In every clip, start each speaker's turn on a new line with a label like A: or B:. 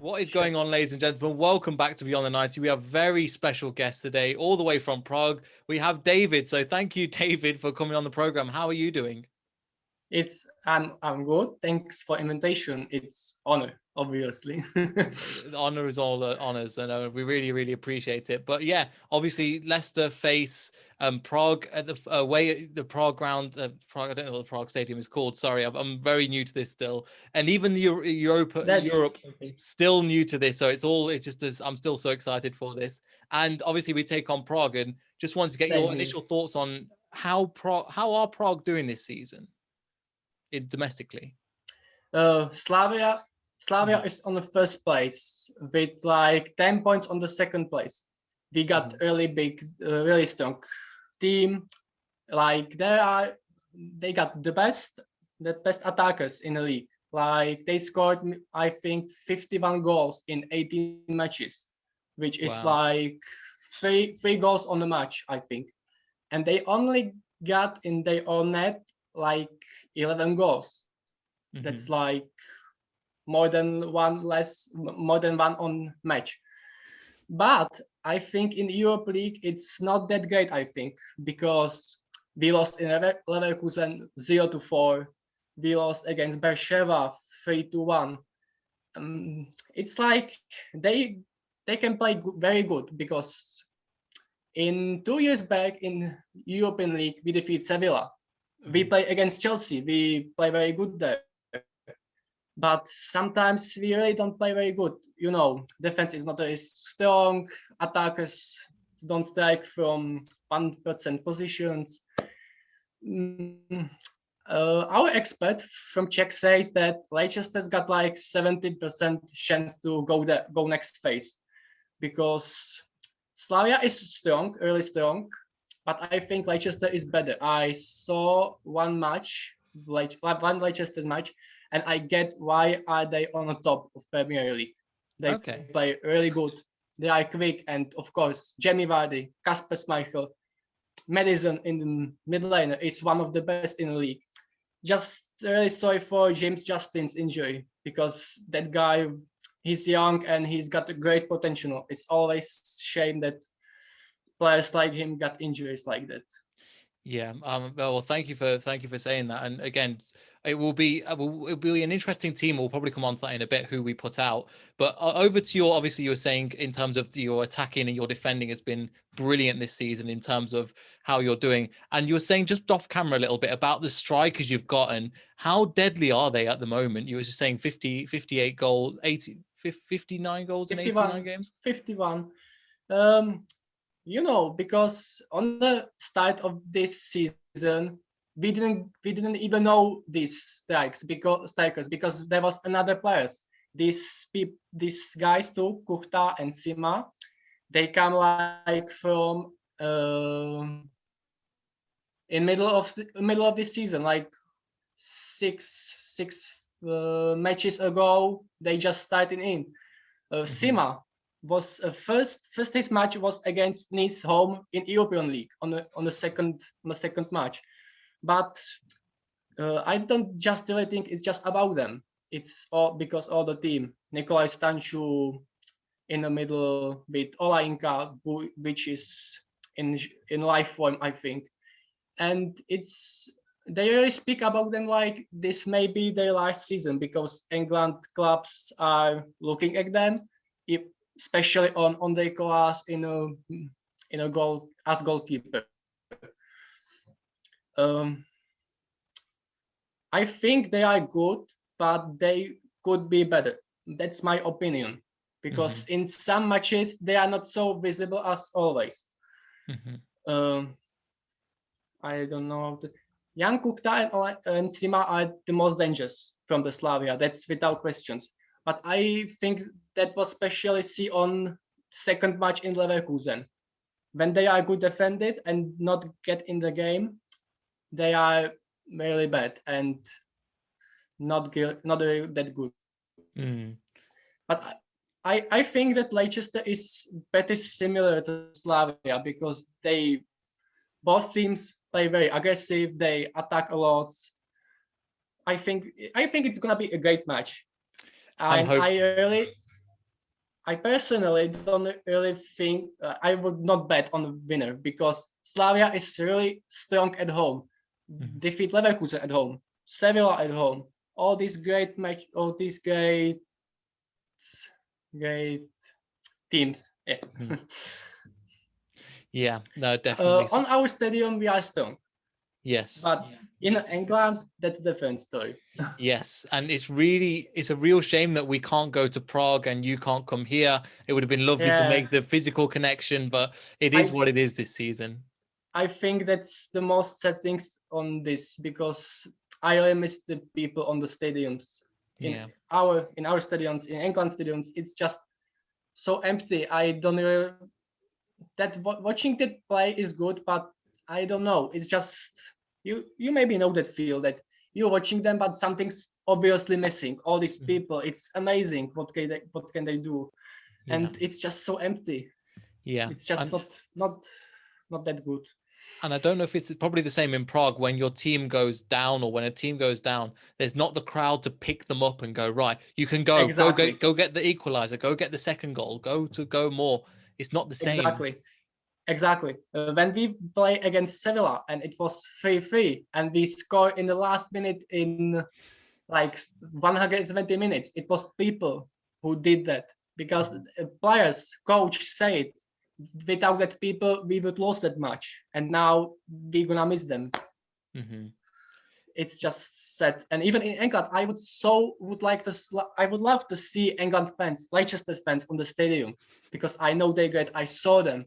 A: What is going on, ladies and gentlemen? Welcome back to Beyond the 90. We have very special guests today, all the way from Prague. We have David. So thank you, David, for coming on the program. How are you doing?
B: I'm good. Thanks for invitation. It's honor, obviously.
A: The honor is all honors, and we really appreciate it. But yeah, obviously Leicester face Prague at the away at the Prague ground. Prague, I don't know what the Prague Stadium is called. Sorry, I'm very new to this still, and even the Europe
B: Okay.
A: still new to this. So it's just as I'm still so excited for this. And obviously we take on Prague, and just wanted to get
B: Same
A: your
B: here.
A: initial thoughts on how are Prague doing this season, domestically.
B: Slavia is on the first place with like 10 points on the second place. We got really strong team. Like they got the best attackers in the league. Like they scored, I think, 51 goals in 18 matches, which is
A: Wow.
B: like three goals on the match, I think. And they only got in their own net like 11 goals. That's like more than one on match. But I think in Europa League it's not that great. I think because we lost in Leverkusen 0-4. We lost against Beersheva 3-1. It's like they can play very good because in 2 years back in European League we defeat Sevilla. We play against Chelsea. We play very good there. But sometimes we really don't play very good. You know, defense is not very strong. Attackers don't strike from 1% positions. Our expert from Czech says that Leicester's got like 70% chance to go next phase because Slavia is strong, really strong, but I think Leicester is better. I saw one Leicester match, and I get why are they on the top of Premier League. They play really good. They are quick, and of course, Jamie Vardy, Kasper Schmeichel, Madison in the mid laner is one of the best in the league. Just really sorry for James Justin's injury because that guy, he's young and he's got a great potential. It's always shame that players like him got injuries like that.
A: Yeah. Well, thank you for saying that. And again, it'll be an interesting team. We'll probably come on to that in a bit, who we put out. But over to your, obviously you were saying in terms of your attacking and your defending has been brilliant this season in terms of how you're doing. And you were saying just off camera a little bit about the strikers you've gotten. How deadly are they at the moment? You were just saying 58 goals, 59 goals in 89 games?
B: 51. You know, because on the start of this season, we didn't even know these strikers because there was another players. These guys too, Kuchta and Sima, they come like from in middle of this season, like six matches ago. They just started in. Sima was first his match was against Nice home in European League on the second match, but I don't just really think it's just about them. It's all because all the team. Nikolai Stanchu in the middle with Olainka, which is in life form, I think, and they really speak about them like this may be their last season because England clubs are looking at them, especially on their class in a goal as goalkeeper. I think they are good, but they could be better. That's my opinion because in some matches they are not so visible as always. I don't know. Jan Kuchta and Sima are the most dangerous from the Slavia. That's without questions. But I think that was especially see on second match in Leverkusen. When they are good defended and not get in the game, they are really bad and not really that good. But I think that Leicester is better similar to Slavia because both teams play very aggressive. They attack a lot. I think it's gonna be a great match. And I personally don't really think I would not bet on the winner because Slavia is really strong at home. Defeat Leverkusen at home, Sevilla at home. All these great teams. Yeah.
A: Yeah, no, definitely.
B: On our stadium, we are strong,
A: Yes.
B: but in England, that's a different story.
A: Yes, and it's a real shame that we can't go to Prague and you can't come here. It would have been lovely to
B: Yeah,
A: make the physical connection, but it is what it is this season.
B: I think that's the most sad things on this because I really miss the people on the stadiums.
A: Yeah.
B: In our stadiums, in England stadiums, it's just so empty. I don't really watching that play is good, but I don't know. It's just you maybe know that feel that you're watching them, but something's obviously missing. All these people, it's amazing. What can they do? And it's just so empty.
A: Yeah.
B: It's just not that good.
A: And I don't know if it's probably the same in Prague when your team goes down or when a team goes down, there's not the crowd to pick them up and go, right, you can go,
B: Exactly.
A: go get the equalizer, go get the second goal, go more. It's not the same.
B: Exactly. When we play against Sevilla and it was 3-3 and we score in the last minute in like 120 minutes, it was people who did that because players, coach said without that people we would lose that match and now we're gonna miss them. It's just sad. And even in England, I would love to see England fans, Leicester fans on the stadium because I know they're great. I saw them.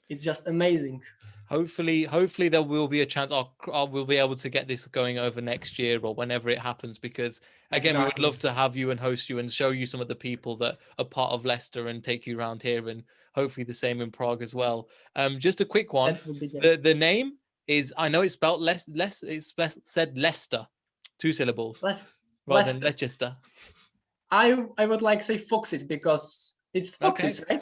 B: It's just amazing.
A: Hopefully there will be a chance we'll be able to get this going over next year or whenever it happens, because again, we would love to have you and host you and show you some of the people that are part of Leicester and take you around here, and hopefully the same in Prague as well. Just a quick one. The name is, I know it's spelled it's said Leicester, 2 syllables, rather than Leicester.
B: I would like to say Foxes because it's Foxes, right?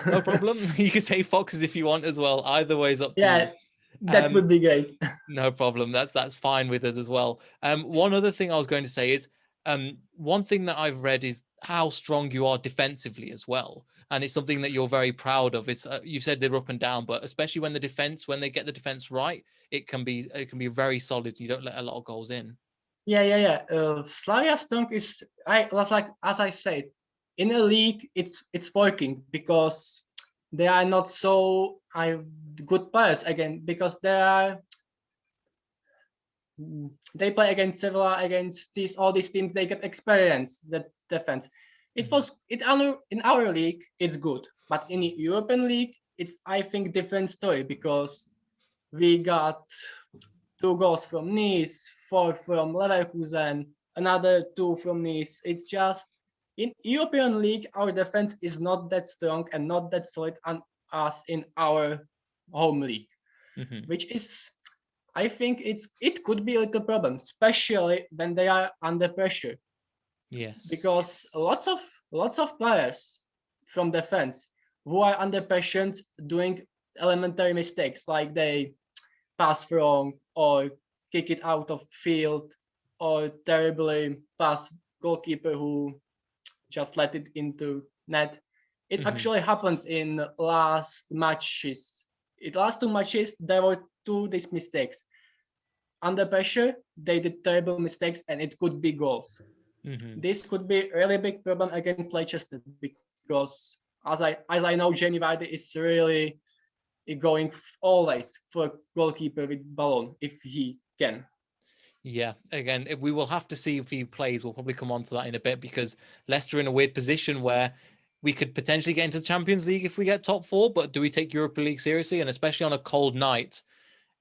A: No problem. You can say Foxes if you want as well. Either way is up to you.
B: Yeah, that would be great.
A: No problem. That's fine with us as well. One other thing I was going to say is, one thing that I've read is how strong you are defensively as well, and it's something that you're very proud of. It's you said they're up and down, but especially when they get the defense right, it can be very solid. You don't let a lot of goals in.
B: Yeah. Slavia strong is as I said, in a league it's working because they are not so good players again because they play against Sevilla, against all these teams. They get experience that defense. In our league it's good, but in the European League it's I think different story because we got 2 goals from Nice, 4 from Leverkusen, another 2 from Nice. It's just in European League, our defense is not that strong and not that solid as in our home league, which is, I think it could be a little problem, especially when they are under pressure.
A: Yes,
B: because lots of players from defense who are under pressure doing elementary mistakes like they pass wrong or kick it out of field or terribly pass goalkeeper who just let it into net. It actually happens in last 2 matches. There were 2 these mistakes. Under pressure, they did terrible mistakes and it could be goals. This could be a really big problem against Leicester because as I know, Jamie Vardy is really going always for goalkeeper with ball if he can.
A: Yeah, again, we will have to see if he plays. We'll probably come on to that in a bit because Leicester in a weird position where we could potentially get into the Champions League if we get top 4, but do we take Europa League seriously? And especially on a cold night,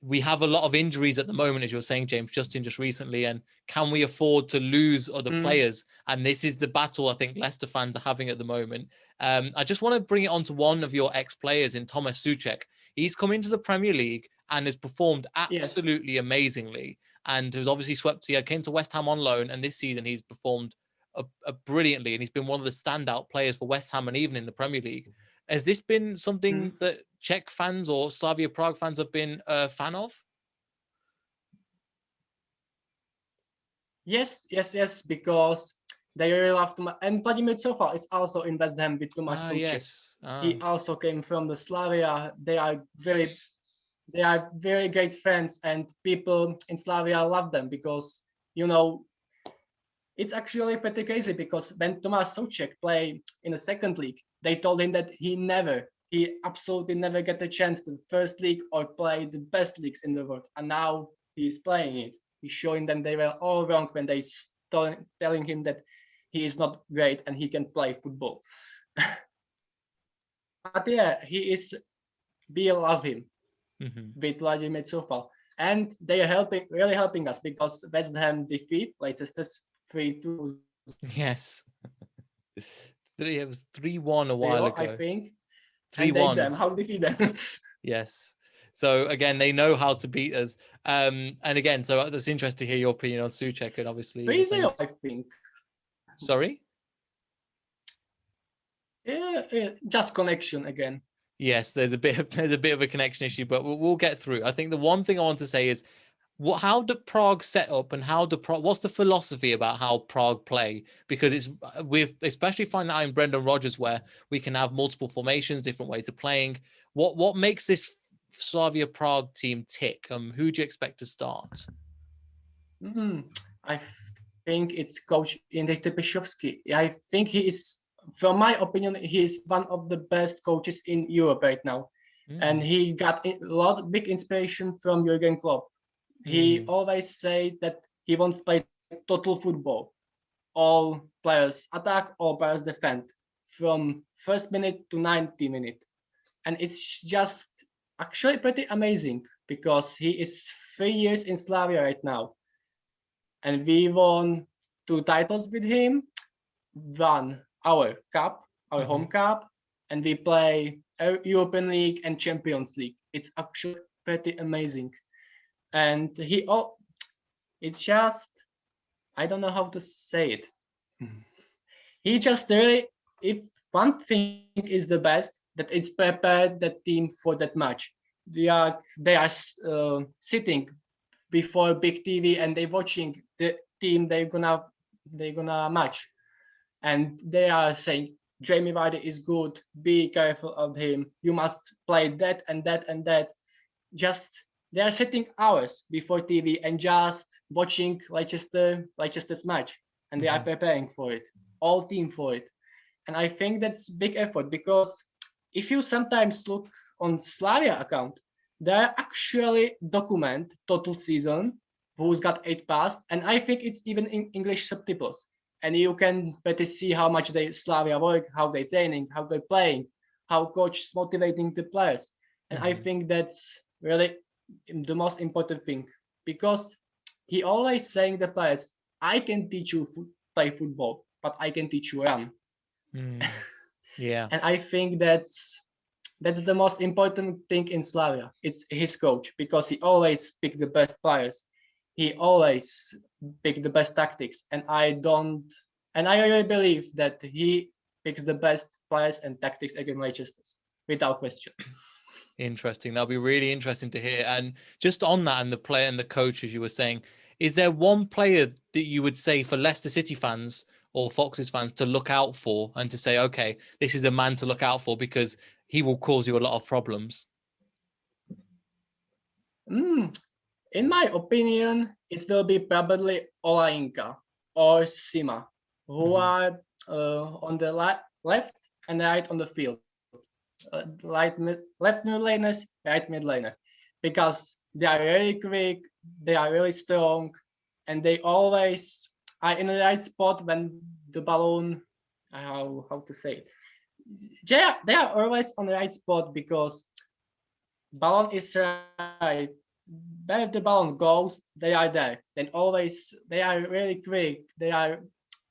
A: we have a lot of injuries at the moment, as you were saying, James, just recently. And can we afford to lose other players? And this is the battle I think Leicester fans are having at the moment. I just want to bring it on to one of your ex-players in Tomas Soucek. He's come into the Premier League and has performed absolutely amazingly. And has obviously came to West Ham on loan. And this season he's performed brilliantly. And he's been one of the standout players for West Ham and even in the Premier League. Has this been something that Czech fans or Slavia Prague fans have been a fan of?
B: Yes, because They really love Tomas. And Vladimir Coufal is also in West Ham with Tomas Soucek.
A: Yes.
B: He also came from the Slavia. They are very great fans, and people in Slavia love them because, you know, it's actually pretty crazy because when Tomas Soucek played in the second league, they told him that he absolutely never get a chance to the first league or play the best leagues in the world. And now he's playing it. He's showing them they were all wrong when they telling him that he is not great and he can play football. But yeah, he is. We love him with Vladimir Coufal. And they are really helping us because West Ham defeat Leicester 3-2.
A: Yes. It was 3-1 a while ago.
B: I think.
A: 3-1.
B: How defeat them?
A: Yes. So again, they know how to beat us. And again, so that's interesting to hear your opinion on Soucek, and obviously
B: 3-0, I think.
A: Sorry?
B: Yeah, just connection again.
A: Yes, there's a bit of a connection issue, but we'll get through. I think the one thing I want to say is, how do Prague set up, and what's the philosophy about how Prague play? Because it's we've especially find that out in Brendan Rodgers, where we can have multiple formations, different ways of playing. What makes this Slavia Prague team tick? Who do you expect to start?
B: I think it's Coach Indrek Trpišovský. I think he is, from my opinion, he is one of the best coaches in Europe right now, and he got a lot of big inspiration from Jurgen Klopp. He always say that he wants to play total football. All players attack, all players defend, from first minute to 90 minutes. And it's just actually pretty amazing because he is 3 years in Slavia right now. And we won 2 titles with him, won our cup, our home cup, and we play European League and Champions League. It's actually pretty amazing. And it's just, I don't know how to say it. He just really, if one thing is the best, that it's prepared the team for that match. They are sitting before big TV and they watching the team they're gonna match, and they are saying Jamie Vardy is good. Be careful of him. You must play that and that and that. Just they are sitting hours before TV and just watching Leicester's match, and they are preparing for it. All team for it, and I think that's big effort because if you sometimes look on Slavia account, they actually document total season, who's got 8 passes, and I think it's even in English subtitles. And you can better see how much they Slavia work, how they training, how they playing, how coach is motivating the players. And I think that's really the most important thing because he always saying the players, I can teach you play football, but I can teach you run.
A: Yeah.
B: And I think that's the most important thing in Slavia. It's his coach because he always pick the best players. He always pick the best tactics, and I really believe that he picks the best players and tactics against Leicester, without question.
A: Interesting. That'll be really interesting to hear. And just on that, and the player and the coach, as you were saying, is there one player that you would say for Leicester City fans or Foxes fans to look out for and to say, okay, this is a man to look out for because he will cause you a lot of problems?
B: In my opinion, it will be probably Olainka or Sima, who are on the left and right on the field. Left mid laners, right mid laner, because they are really quick, they are really strong, and they always are in the right spot when the balloon, how to say it, they are always on the right spot because balloon is right. Where the ball goes, they are there. Then always they are really quick. They are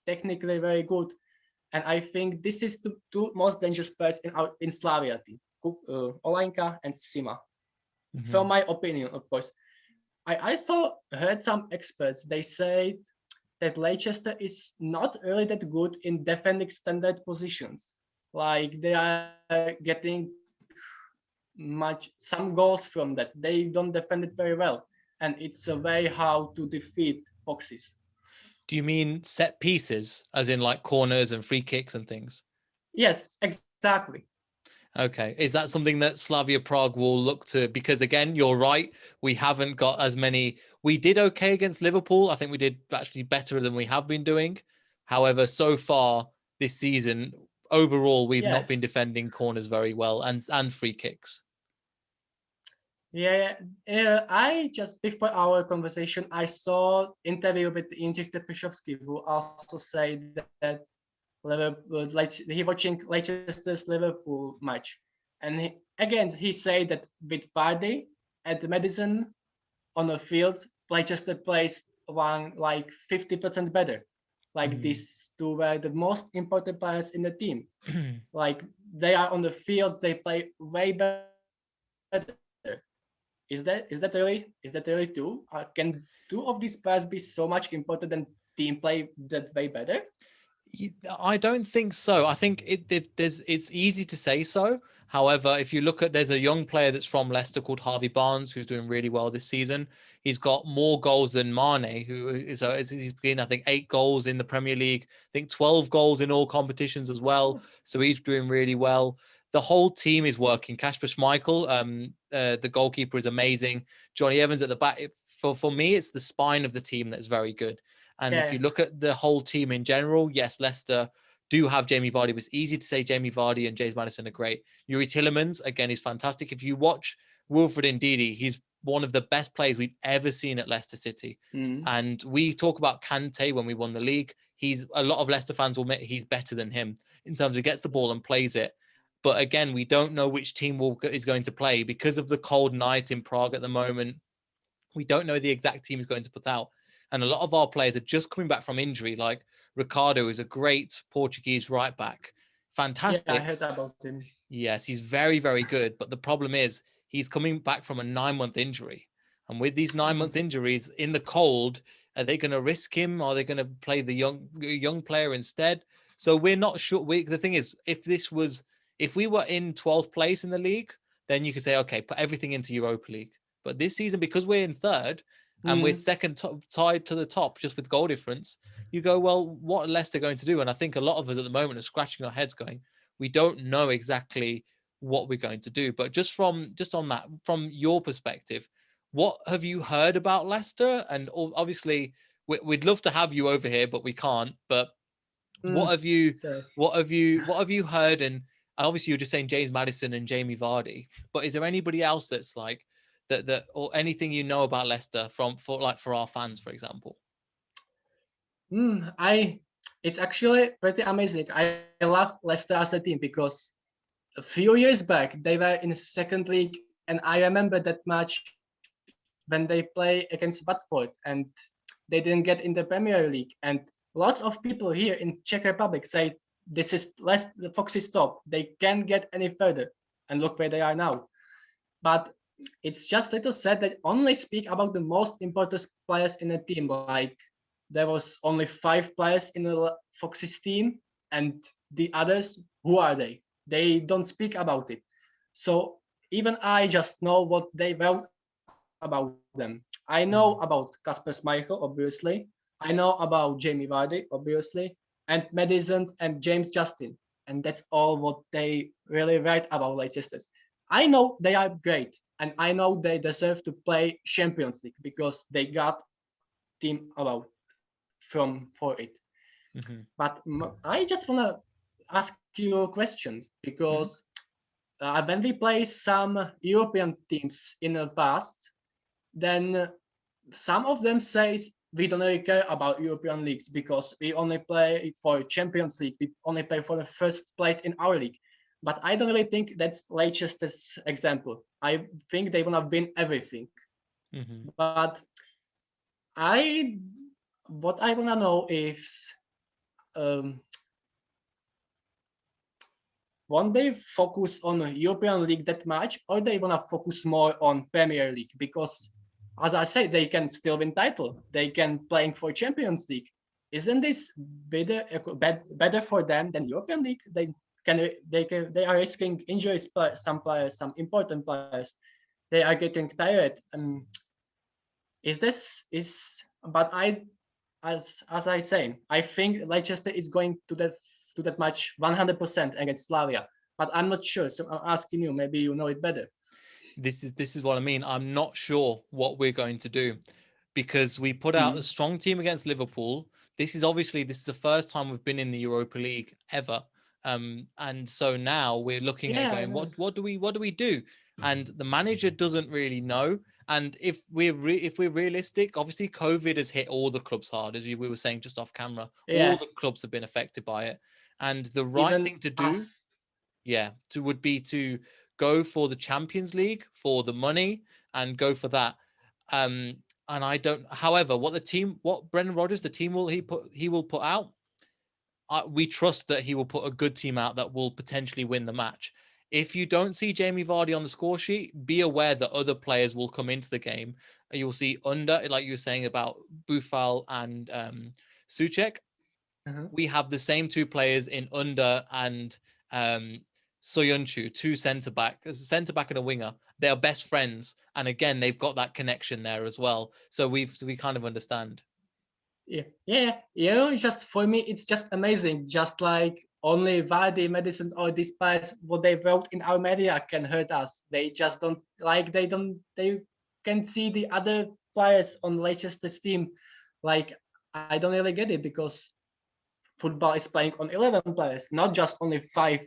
B: technically very good, and I think this is the 2 most dangerous players in Slavia team, Olenka and Sima. From my opinion, of course, I also heard some experts. They said that Leicester is not really that good in defending standard positions. Like they are getting some goals from that. They don't defend it very well, and it's a way how to defeat Foxes.
A: Do you mean set pieces, as in like corners and free kicks and things?
B: Yes, exactly.
A: Okay. Is that something that Slavia Prague will look to? Because again, you're right. We haven't got as many. We did okay against Liverpool. I think we did actually better than we have been doing. However, so far this season, overall, we've
B: Yeah.
A: not been defending corners very well and free kicks.
B: Yeah, I just before our conversation, I saw interview with Jindřich Trpišovský, who also said that Liverpool, like he watching Leicester's Liverpool match, and he said that with Vardy at Madison on the field, Leicester plays one like 50% better. Like these two were the most important players in the team. Like they are on the field, they play way better. Is that really true? Can two of these players be so much important and team play that way better?
A: I don't think so. I think it's easy to say so. However, if you look at, there's a young player that's from Leicester called Harvey Barnes who's doing really well this season. He's got more goals than Mane, who is he's been, I think, 8 goals in the Premier League. I think 12 goals in all competitions as well. So he's doing really well. The whole team is working. Kasper Schmeichel, the goalkeeper, is amazing. Johnny Evans at the back. For me, it's the spine of the team that's very good. And if you look at the whole team in general, yes, Leicester do have Jamie Vardy, but it's easy to say Jamie Vardy and James Maddison are great. Yuri Tillemans, again, is fantastic. If you watch Wilfred Ndidi, he's one of the best players we've ever seen at Leicester City. And we talk about Kante when we won the league. A lot of Leicester fans will admit he's better than him in terms of he gets the ball and plays it. But again, we don't know which team is going to play because of the cold night in Prague at the moment. We don't know the exact team is going to put out. And a lot of our players are just coming back from injury. Like Ricardo is a great Portuguese right back. Fantastic.
B: Yeah, I heard about him.
A: Yes, he's very, very good. But the problem is he's coming back from a 9-month injury. And with these 9-month injuries in the cold, are they going to risk him? Are they going to play the young player instead? So we're not sure. The thing is, if we were in 12th place in the league, then you could say, okay, put everything into Europa League. But this season, because we're in third, and with second tied to the top just with goal difference, you go, well, what are Leicester going to do? And I think a lot of us at the moment are scratching our heads going, we don't know exactly what we're going to do. But just on that, from your perspective, what have you heard about Leicester? And obviously we'd love to have you over here, but we can't. But what have you heard? And obviously you're just saying James Maddison and Jamie Vardy, but is there anybody else that's like that or anything you know about Leicester for our fans, for example?
B: It's actually pretty amazing. I love Leicester as a team because a few years back they were in the second league, and I remember that match when they play against Watford and they didn't get in the Premier League. And lots of people here in Czech Republic say this is the Foxes top. They can't get any further. And look where they are now. But it's just little sad that only speak about the most important players in the team. Like there was only 5 players in the Foxes team, and the others, who are they? They don't speak about it. So even I just know what they wrote about them. I know about Kasper Schmeichel, obviously. I know about Jamie Vardy, obviously, and Madison and James Justin. And that's all what they really write about Leicester. I know they are great, and I know they deserve to play Champions League because they got team about for it. But I just wanna ask you a question because when we play some European teams in the past, then some of them says we don't really care about European leagues because we only play for Champions League. We only play for the first place in our league. But I don't really think that's Leicester's example. I think they wanna win everything. But what I wanna know is, won't they focus on European League that much, or they wanna focus more on Premier League? Because, as I said, they can still win title. They can playing for Champions League. Isn't this better for them than European League? They are risking injuries. Some players, some important players, they are getting tired. But as I say, I think Leicester is going to that match 100% against Slavia, but I'm not sure. So I'm asking you. Maybe you know it better.
A: This is what I mean. I'm not sure what we're going to do because we put out a strong team against Liverpool. This is the first time we've been in the Europa League ever. And so now we're looking at
B: Yeah, I
A: going,
B: know.
A: what do we do? And the manager doesn't really know. And if we're realistic, obviously COVID has hit all the clubs hard, as we were saying just off camera. All
B: Yeah,
A: the clubs have been affected by it. And the right
B: even
A: thing to do,
B: us.
A: yeah, would be to go for the Champions League for the money and go for that. And I don't. However, what Brendan Rodgers, the team he will put out. We trust that he will put a good team out that will potentially win the match. If you don't see Jamie Vardy on the score sheet, be aware that other players will come into the game. You'll see under, like you were saying about Bufal and Soucek. We have the same two players in Under and Soyuncu, two centre back and a winger. They are best friends, and again, they've got that connection there as well. So we kind of understand.
B: Yeah. You know, just for me, it's just amazing. Just like only Vardy, medicines, or these players, what they wrote in our media can hurt us. They just don't like. They can see the other players on Leicester's team. Like I don't really get it because football is playing on 11 players, not just only 5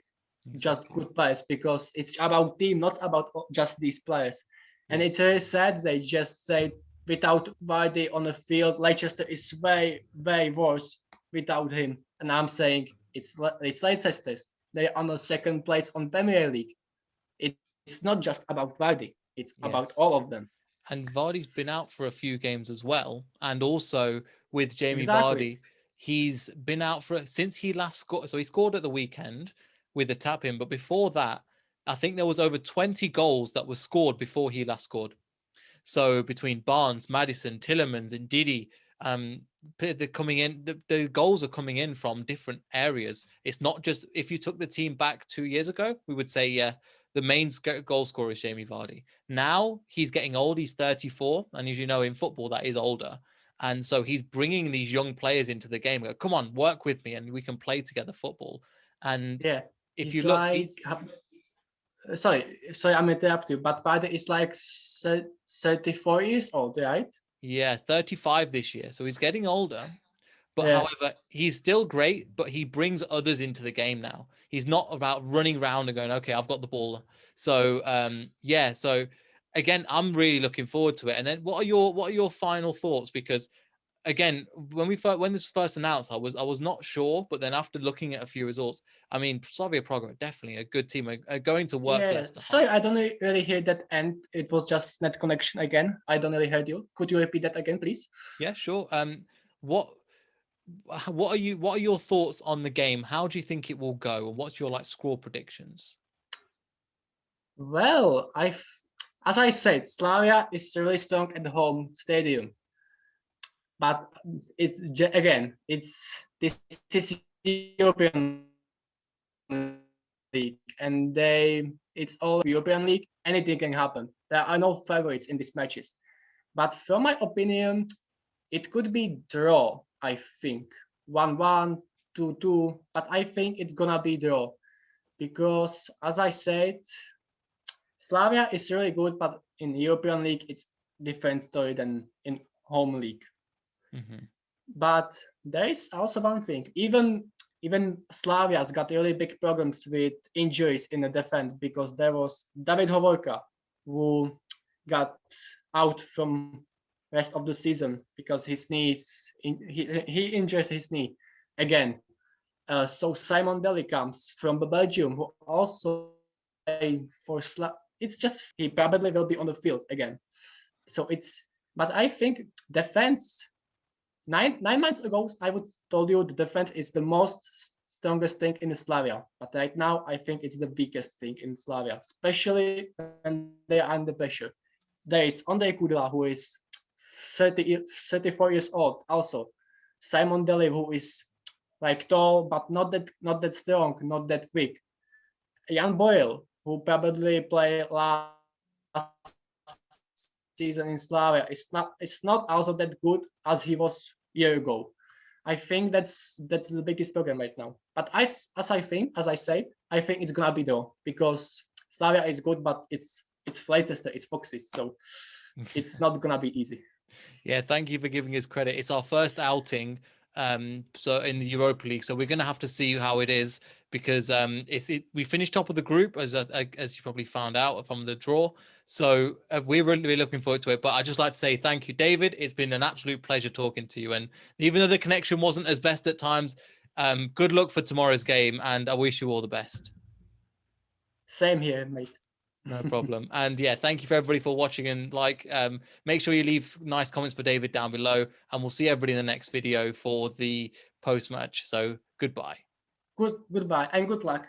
B: just
A: Exactly.
B: good players, because it's about team, not about just these players. And
A: Yes.
B: it's very sad they just say without Vardy on the field, Leicester is very, very worse without him. And I'm saying it's Leicester's. They're on the second place on Premier League. It's not just about Vardy. It's about
A: Yes.
B: all of them.
A: And Vardy's been out for a few games as well. And also with Jamie
B: Exactly.
A: Vardy, he's been out since he last scored. So he scored at the weekend with the tap in. But before that, I think there was over 20 goals that were scored before he last scored. So between Barnes, Madison, Tillemans, and Didi, they're coming in. The goals are coming in from different areas. It's not just, if you took the team back 2 years ago, we would say, yeah, the main goal scorer is Jamie Vardy. Now he's getting old. He's 34, and as you know, in football that is older. And so he's bringing these young players into the game. Go, come on, work with me, and we can play together football. And
B: Yeah.
A: if you
B: He's
A: look,
B: like sorry, I'm interrupting you, but Vardy is like 34 years old, right?
A: yeah, 35 this year, so he's getting older. But
B: Yeah,
A: however, he's still great, but he brings others into the game now. He's not about running around and going, okay, I've got the ball. So yeah, so again, I'm really looking forward to it. And then what are your final thoughts? Because again, when this first announced, I was not sure, but then after looking at a few results, I mean, Slavia Prague are definitely a good team, are going to work
B: yeah.
A: Leicester
B: Sorry,
A: hard.
B: I don't really hear that end. It was just net connection again. I don't really heard you. Could you repeat that again, please?
A: Yeah, sure. What what are your thoughts on the game? How do you think it will go, and what's your like score predictions?
B: Well, as I said, Slavia is really strong at the home stadium, but again, this is European League, and it's all European League. Anything can happen. There are no favorites in these matches. But from my opinion, it could be draw, I think. 1-1, 2-2, but I think it's gonna be draw. Because as I said, Slavia is really good, but in European League it's different story than in home league.
A: Mm-hmm.
B: But there is also one thing. Even Slavia's got really big problems with injuries in the defense, because there was David Hovorka who got out from rest of the season because his knees he injures his knee again. So Simon Deli comes from Belgium, who also play for it's just he probably will be on the field again. So but I think defense. Nine months ago, I would told you the defense is the most strongest thing in Slavia, but right now I think it's the weakest thing in Slavia, especially when they are under pressure. There is Ondrej Kudla, who is 34 years old, also Simon Deli, who is like tall but not that strong, not that quick. Jan Boyle, who probably played last season in Slavia, it's not also that good as he was year ago. I think that's the biggest problem right now. But as I say, I think it's gonna be though, because Slavia is good, but it's Leicester, it's Foxes, so it's not gonna be easy.
A: Yeah, thank you for giving us credit. It's our first outing, so in the Europa League, so we're going to have to see how it is, because we finished top of the group, as you probably found out from the draw. So we're really looking forward to it. But I'd just like to say thank you, David. It's been an absolute pleasure talking to you. And even though the connection wasn't as best at times, good luck for tomorrow's game, and I wish you all the best.
B: Same here, mate.
A: No problem. And yeah, thank you for everybody for watching, and make sure you leave nice comments for David down below, and we'll see everybody in the next video for the post match. So goodbye.
B: Goodbye and good luck.